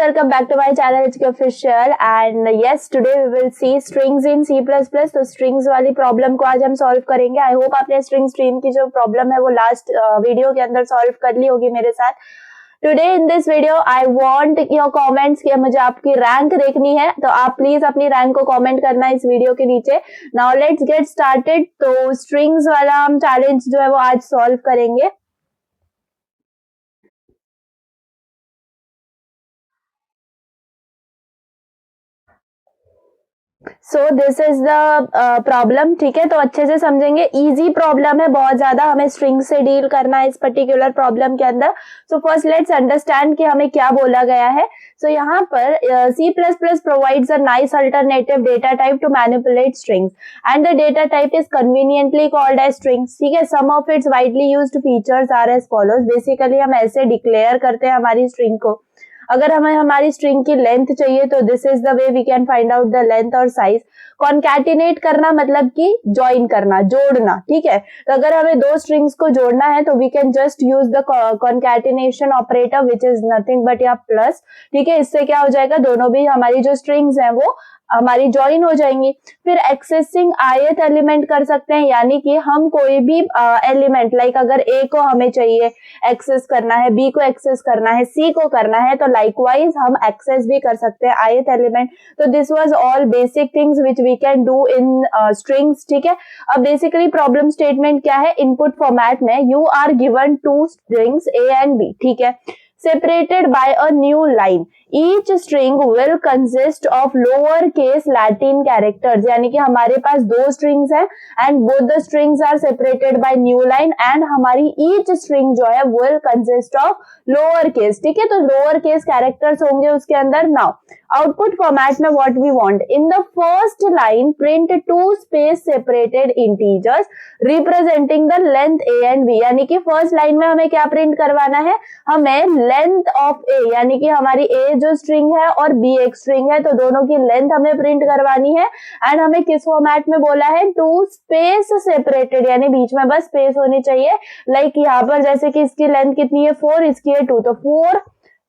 welcome back to my channel HK Official and yes today we will see strings in C++। तो strings वाली problem को आज हम solve करेंगे। I hope आपने स्ट्रिंग स्ट्रीम की जो प्रॉब्लम है वो लास्ट वीडियो के अंदर सॉल्व कर ली होगी मेरे साथ। Today in this video I want your comments कि मुझे आपकी रैंक देखनी है, तो आप प्लीज अपनी रैंक को कमेंट करना इस वीडियो के नीचे। Now let's get started. तो स्ट्रिंग्स वाला हम चैलेंज जो है वो आज सॉल्व करेंगे। So this is the problem, ठीक है। तो अच्छे से समझेंगे, इजी प्रॉब्लम है बहुत ज्यादा, हमें स्ट्रिंग से डील करना है इस पर्टिकुलर प्रॉब्लम के अंदर। सो फर्स्ट लेट्स अंडरस्टैंड कि हमें क्या बोला गया है। सो यहाँ पर C++ provides a nice alternative data type to manipulate strings and the data type is conveniently called as strings, ठीक है। Some of its widely used features are as follows। Basically हम ऐसे डिक्लेयर करते हैं हमारी स्ट्रिंग को। अगर हमें हमारी स्ट्रिंग की लेंथ चाहिए तो this is the way we can find out the length और साइज। कॉन्कैटिनेट करना मतलब कि ज्वाइन करना, जोड़ना, ठीक है। तो अगर हमें दो स्ट्रिंग्स को जोड़ना है तो we can just use the concatenation operator which is nothing but या प्लस, ठीक है। इससे क्या हो जाएगा, दोनों भी हमारी जो स्ट्रिंग्स हैं वो हमारी ज्वाइन हो जाएंगी। फिर एक्सेसिंग ith एलिमेंट कर सकते हैं, यानी कि हम कोई भी एलिमेंट लाइक अगर A को हमें चाहिए एक्सेस करना है, B को एक्सेस करना है, C को करना है, तो लाइकवाइज हम एक्सेस भी कर सकते हैं ith एलिमेंट। तो this was all basic things which we can do in strings, ठीक है। अब बेसिकली प्रॉब्लम स्टेटमेंट क्या है, इनपुट फॉर्मेट में you are given two strings A and B, ठीक है, separated by a new line. Each string will consist of lowercase Latin characters, यानी कि हमारे पास दो strings हैं and both the strings are separated by new line and हमारी each string जो है will consist of lowercase, ठीक है। तो lowercase characters होंगे उसके अंदर। Now output format में what we want, in the first line print two space separated integers representing the length A and B, यानी कि फर्स्ट लाइन में हमें क्या प्रिंट करवाना है, हमें लेंथ ऑफ A, यानी कि हमारी A जो स्ट्रिंग है और B एक स्ट्रिंग है, तो दोनों की लेंथ हमें प्रिंट करवानी है। एंड हमें किस फॉर्मेट में बोला है, टू स्पेस सेपरेटेड, यानी बीच में बस स्पेस होनी चाहिए। लाइक यहाँ पर जैसे कि इसकी लेंथ कितनी है 4, इसकी है 2, तो 4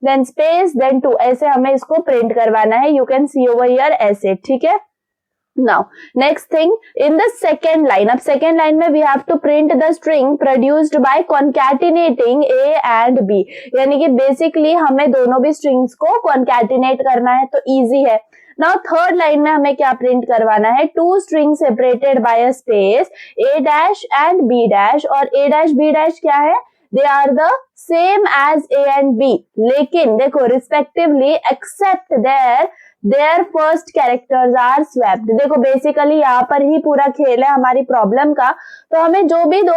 देन स्पेस देन 2, ऐसे हमें इसको प्रिंट करवाना है। You can see over here ऐसे, ठीक है। Now next thing, in the second line, अब second line में we have to print the string produced by concatenating A and B, यानी कि basically हमें दोनों भी strings को concatenate करना है, तो easy है। Now third line में हमें क्या प्रिंट करवाना है, two strings separated by a space A dash and B dash, और A dash B dash क्या है, they are the same as A and B, लेकिन देखो respectively except their first characters are swapped। देखो basically यहाँ पर ही पूरा खेल है हमारी प्रॉब्लम का। तो हमें जो भी दो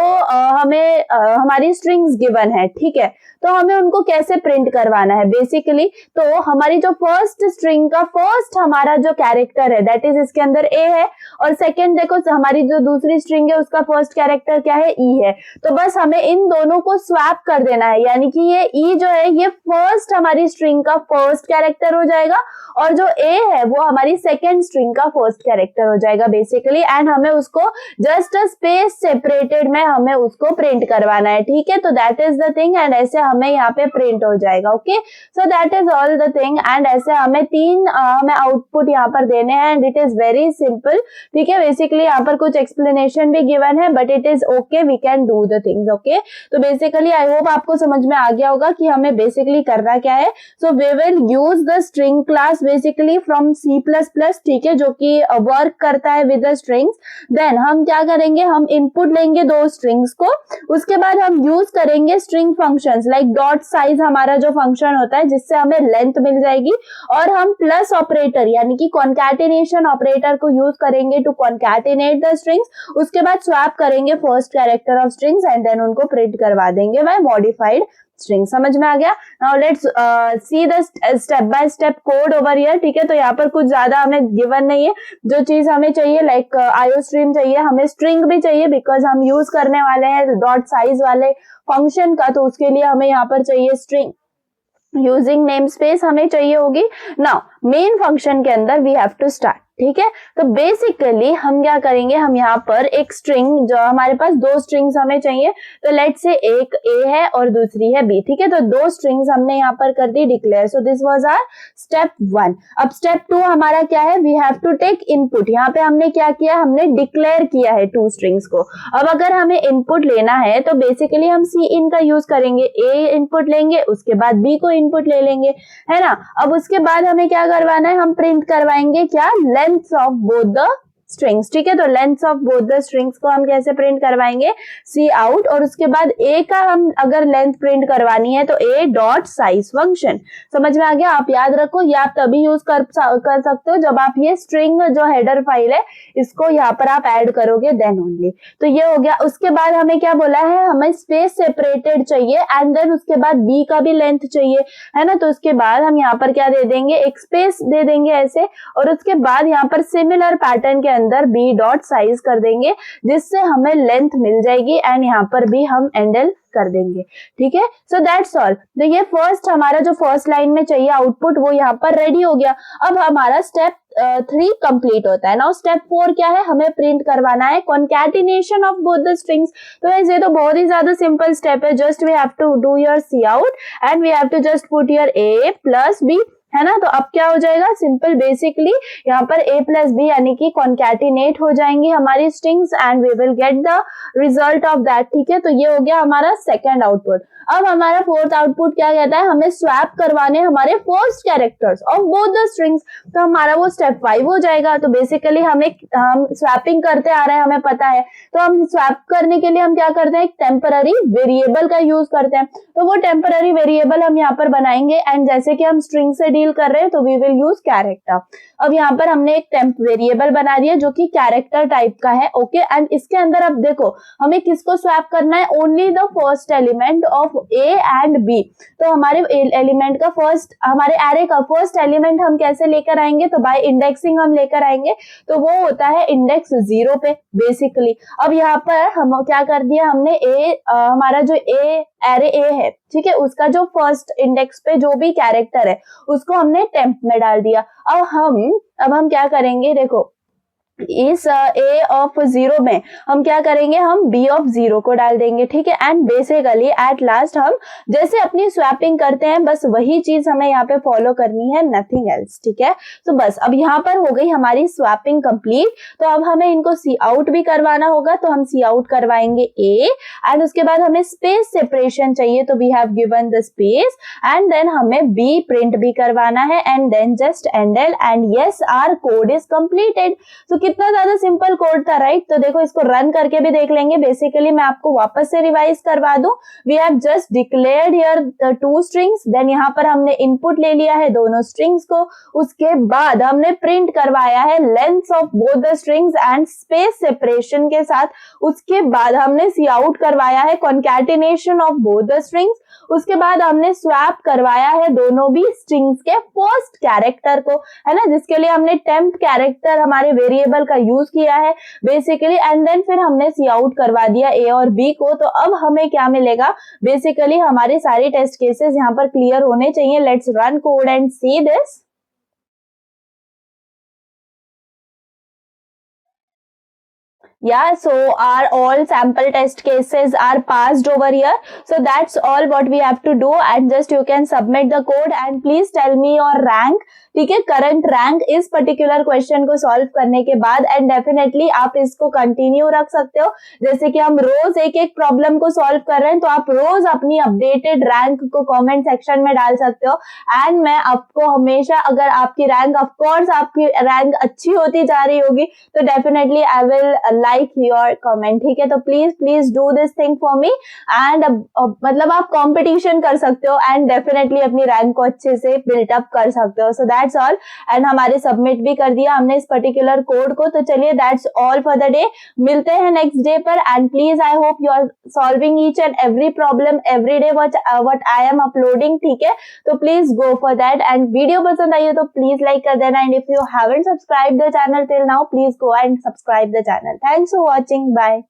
हमें हमारी स्ट्रिंग्स गिवन है, ठीक है, तो हमें उनको कैसे प्रिंट करवाना है बेसिकली। तो हमारी जो फर्स्ट स्ट्रिंग का फर्स्ट हमारा जो कैरेक्टर है दैट इज इसके अंदर A है, और सेकेंड देखो हमारी जो दूसरी स्ट्रिंग है उसका फर्स्ट कैरेक्टर क्या है, E है। तो बस हमें इन दोनों को स्वैप कर देना है, यानी कि ये E जो है ये फर्स्ट हमारी स्ट्रिंग का फर्स्ट कैरेक्टर हो जाएगा और जो A है वो हमारी सेकेंड स्ट्रिंग का फर्स्ट कैरेक्टर हो जाएगा बेसिकली। एंड हमें उसको जस्ट स्पेस सेपरेटेड में हमें उसको प्रिंट करवाना है, ठीक है। तो that is the thing, and ऐसे हमें यहाँ पे प्रिंट हो जाएगा। Okay, so that is all the thing. And ऐसे हमें तीन हमें आउटपुट यहाँ पर देने हैं and it is very simple, ठीक है। बेसिकली यहाँ पर कुछ एक्सप्लेनेशन भी गिवन है but it is okay, we can do the things. Okay, तो बेसिकली आई होप आपको समझ में आ गया होगा कि हमें बेसिकली करना क्या है। So we will use the string class basically from C++, ठीक है, जो कि वर्क करता है विद द स्ट्रिंग्स। देन हम क्या करेंगे, हम इनपुट लेंगे दो स्ट्रिंग्स को, उसके बाद हम यूज करेंगे string functions like dot size हमारा जो फंक्शन होता है जिससे हमें लेंथ मिल जाएगी, और हम प्लस ऑपरेटर यानी कि कॉन्कैटिनेशन ऑपरेटर को यूज करेंगे टू कॉन्कैटिनेट द स्ट्रिंग्स। उसके बाद स्वैप करेंगे first character of strings and then उनको प्रिंट करवा देंगे बाय मॉडिफाइड स्ट्रिंग। समझ में आ गया। Now let's see the step by step code over here, ठीक है। तो यहाँ पर कुछ ज्यादा हमें गिवन नहीं है, जो चीज हमें चाहिए लाइक आईओ स्ट्रीम चाहिए, हमें स्ट्रिंग भी चाहिए बिकॉज हम यूज करने वाले हैं डॉट साइज वाले फंक्शन का, तो उसके लिए हमें यहाँ पर चाहिए स्ट्रिंग। यूजिंग नेम स्पेस हमें चाहिए होगी। नाउ मेन फंक्शन के अंदर वी हैव टू स्टार्ट, ठीक है। तो बेसिकली हम क्या करेंगे, हम यहाँ पर एक स्ट्रिंग, जो हमारे पास दो स्ट्रिंग्स हमें चाहिए, तो लेट्स से एक ए है और दूसरी है बी, ठीक है। तो दो स्ट्रिंग्स हमने यहाँ पर कर दी declare. So this was our step 1। अब स्टेप 2 हमारा क्या है, we have to take input. यहाँ पे हमने क्या किया, हमने डिक्लेयर किया है टू स्ट्रिंग्स को। अब अगर हमें इनपुट लेना है तो बेसिकली हम सी इन का यूज करेंगे, ए इनपुट लेंगे, उसके बाद बी को इनपुट ले लेंगे, है ना। अब उसके बाद हमें क्या करवाना है, हम प्रिंट करवाएंगे क्या, length of both the strings, ठीक है। तो length of both the strings को हम कैसे प्रिंट करवाएंगे, सी आउट, और उसके बाद ए का हम अगर लेंथ प्रिंट करवानी है तो ए डॉट साइज फंक्शन। समझ में आ गया। आप याद रखो, ये आप तभी यूज कर सकते हो जब आप ये स्ट्रिंग जो हेडर फाइल है इसको यहाँ पर आप ऐड करोगे, देन ओनली। तो ये हो गया। उसके बाद हमें क्या बोला है, हमें स्पेस सेपरेटेड चाहिए एंड देन उसके बाद बी का भी लेंथ चाहिए, है ना। तो उसके बाद हम यहाँ पर क्या दे देंगे, एक स्पेस दे देंगे ऐसे, और उसके बाद यहाँ पर सिमिलर पैटर्न के अंदर बी डॉट साइज कर देंगे, जिससे हमें लेंथ मिल जाएगी एंड यहाँ पर भी हम एंडल कर देंगे, ठीक है। So that's all. तो ये फर्स्ट हमारा जो फर्स्ट लाइन में चाहिए आउटपुट वो यहाँ पर रेडी हो गया। अब हमारा स्टेप 3 कंप्लीट होता है ना। स्टेप 4 क्या है, हमें प्रिंट करवाना है concatenation of both the strings. तो ये तो बहुत ही ज्यादा सिंपल स्टेप है, just we have to do your cout and we have to just put your A plus B, है ना। तो अब क्या हो जाएगा, सिंपल, बेसिकली यहाँ पर a प्लस बी यानी कि कॉन्कैटिनेट हो जाएंगी हमारी strings and we will get the result of that, ठीक है। तो ये हो गया हमारा सेकंड आउटपुट। अब हमारा फोर्थ आउटपुट क्या कहता है, हमें स्वैप करवाने हमारे first characters of both the strings. तो हमारा वो स्टेप 5 हो जाएगा। तो बेसिकली हम स्वैपिंग करते आ रहे हैं, हमें पता है। तो हम स्वैप करने के लिए हम क्या करते हैं, एक टेम्पररी वेरिएबल का यूज करते हैं। तो वो टेम्पररी वेरिएबल हम यहाँ पर बनाएंगे एंड जैसे कि हम स्ट्रिंग से डील कर रहे हैं तो वी विल यूज कैरेक्टर। अब यहाँ पर हमने एक टेम्प वेरिएबल बना दिया जो कि कैरेक्टर टाइप का है, ओके। एंड इसके अंदर अब देखो हमें किसको स्वैप करना है, only the first element of A and B. तो हमारे एलिमेंट का फर्स्ट, हमारे एरे का फर्स्ट एलिमेंट हम कैसे लेकर आएंगे, तो बाय इंडेक्सिंग हम लेकर आएंगे। तो वो होता है इंडेक्स 0 पे बेसिकली। अब यहाँ पर हम क्या कर दिया, हमने हमारा जो एरे ए है, ठीक है, उसका जो फर्स्ट इंडेक्स पे जो भी कैरेक्टर है उसको हमने टेम्प में डाल दिया। अब हम क्या करेंगे, देखो इस a ऑफ 0 में हम क्या करेंगे, हम b ऑफ 0 को डाल देंगे, ठीक है। एंड बेसिकली एट लास्ट हम जैसे अपनी स्वैपिंग करते हैं बस वही चीज हमें यहाँ पे फॉलो करनी है, नथिंग एल्स, ठीक है। तो बस अब यहाँ पर हो गई हमारी स्वैपिंग कंप्लीट। तो अब हमें इनको सी आउट भी करवाना होगा, तो हम सी आउट करवाएंगे a एंड उसके बाद हमें स्पेस सेपरेशन चाहिए, तो we have given the space and then हमें b प्रिंट भी करवाना है and then just endl and yes our code is completed. तो कितना ज्यादा सिंपल कोड था, राइट। तो देखो इसको रन करके भी देख लेंगे। बेसिकली मैं आपको वापस से रिवाइज करवा दूं, we have just declared here the 2 strings, then यहाँ पर हमने इनपुट ले लिया है दोनों स्ट्रिंग्स को, उसके बाद हमने प्रिंट करवाया है length of both the strings and space separation के साथ, उसके बाद हमने सी आउट करवाया है concatenation of both the strings, उसके बाद हमने स्वैप करवाया है दोनों भी स्ट्रिंग्स के फर्स्ट कैरेक्टर को, है ना, जिसके लिए हमने टेम्प कैरेक्टर हमारे वेरिएबल का यूज किया है बेसिकली। एंड देन फिर हमने सी आउट करवा दिया ए और बी को। तो अब हमें क्या मिलेगा, बेसिकली हमारे सारे टेस्ट केसेस यहाँ पर क्लियर होने चाहिए। Let's run code and see this. Yeah, so our all sample test cases are passed over here. So that's all what we have to do and just you can submit the code and please tell me your rank, ठीक है, current rank इस particular question को solve करने के बाद। And definitely आप इसको continue रख सकते हो, जैसे कि हम रोज एक एक प्रॉब्लम को सॉल्व कर रहे हैं तो आप रोज अपनी अपडेटेड रैंक को कमेंट सेक्शन में डाल सकते हो। एंड मैं आपको हमेशा, अगर आपकी रैंक, ऑफ कोर्स आपकी रैंक अच्छी होती जा रही होगी तो definitely I will like your comment, ठीक है। तो please do this thing for me and मतलब आप कॉम्पिटिशन कर सकते हो एंड डेफिनेटली अपनी रैंक को अच्छे से बिल्टअप कर सकते हो। So that's all. एंड हमारे सबमिट भी कर दिया हमने इस पर्टिकुलर कोड को। तो चलिए that's all for the day, मिलते हैं नेक्स्ट डे पर। And please I hope you are solving each and every problem every day what I am uploading, ठीक है। तो please go for that and video पसंद आई हो तो प्लीज लाइक कर देना and if you haven't subscribe the channel till now please go and subscribe the channel. Thanks for watching, bye.